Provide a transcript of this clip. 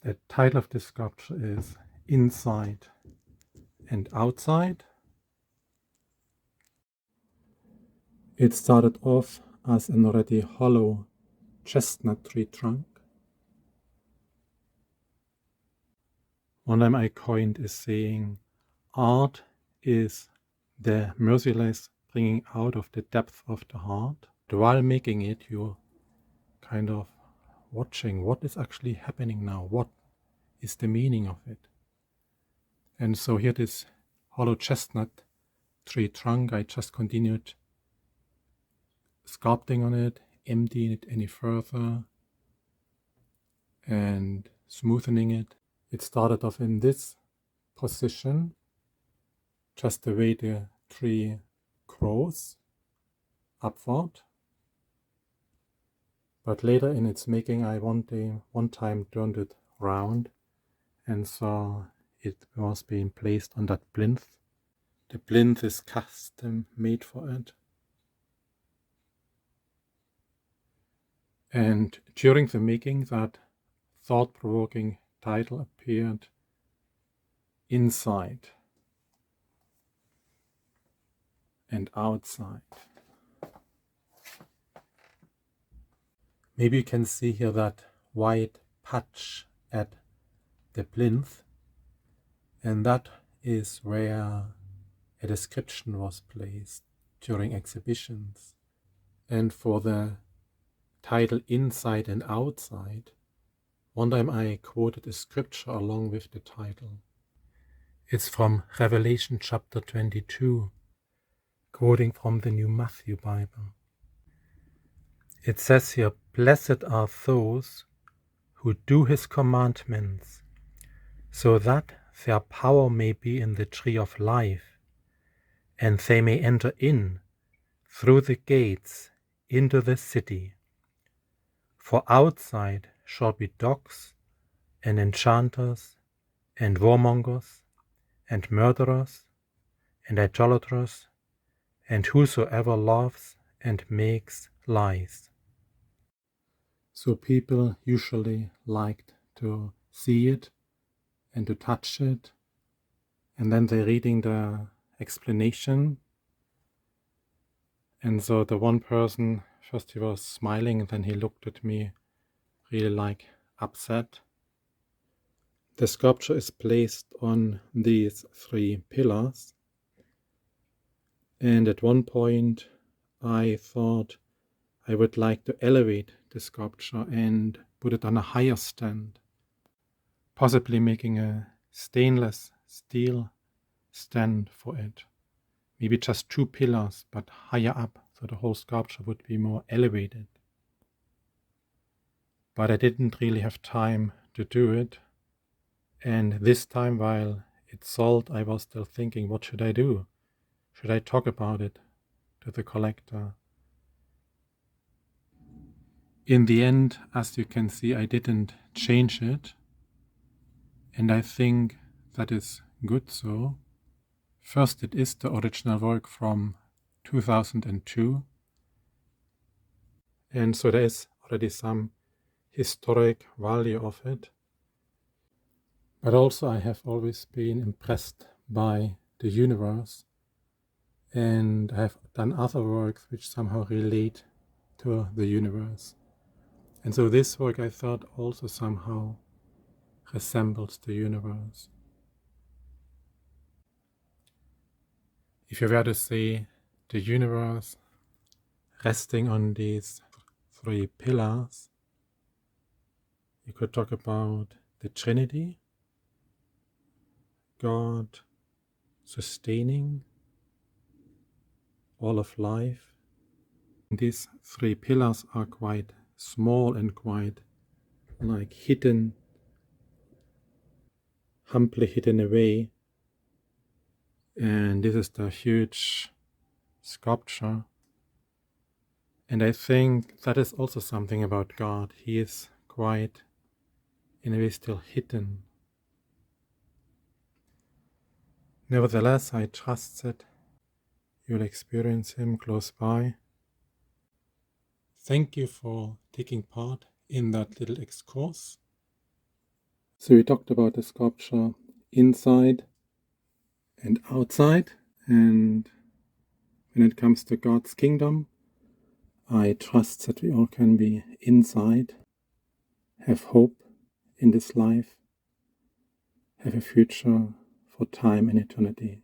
The title of this sculpture is Inside and Outside. It started off as an already hollow chestnut tree trunk. One name I coined is saying, art is the merciless bringing out of the depth of the heart. While making it, you're kind of watching what is actually happening now, what is the meaning of it. And so here this hollow chestnut tree trunk, I just continued sculpting on it, emptying it any further and smoothing it. It started off in this position, just the way the tree grows upward. But later in its making, I one time turned it round and saw it was being placed on that plinth. The plinth is custom made for it. And during the making, that thought-provoking title appeared, Inside and Outside. Maybe you can see here that white patch at the plinth, and that is where a description was placed during exhibitions. And for the title Inside and Outside, one time I quoted a scripture along with the title. It's from Revelation chapter 22, quoting from the New Matthew Bible. It says here, "Blessed are those who do his commandments, so that their power may be in the tree of life, and they may enter in through the gates into the city. For outside shall be dogs and enchanters and warmongers and murderers and idolaters and whosoever loves and makes lies." So people usually liked to see it and to touch it, and then they're reading the explanation. And so the one person, first he was smiling, and then he looked at me really like upset. The sculpture is placed on these 3 pillars, and at one point I thought I would like to elevate the sculpture and put it on a higher stand, possibly making a stainless steel stand for it. Maybe just 2 pillars, but higher up, so the whole sculpture would be more elevated. But I didn't really have time to do it. And this time, while it sold, I was still thinking, what should I do? Should I talk about it to the collector? In the end, as you can see, I didn't change it. And I think that is good so. First, it is the original work from 2002. And so there is already some historic value of it. But also I have always been impressed by the universe, and I have done other works which somehow relate to the universe. And so this work, I thought, also somehow resembles the universe. If you were to say the universe resting on these 3 pillars, you could talk about the Trinity, God sustaining all of life. These 3 pillars are quite small and quite like hidden, humbly hidden away. And this is the huge sculpture. And I think that is also something about God. He is quite, in a way, still hidden. Nevertheless, I trust that you'll experience him close by. Thank you for taking part in that little excursus So we talked about the sculpture inside and outside, and when it comes to God's kingdom, I trust that we all can be inside, have hope in this life, have a future for time and eternity.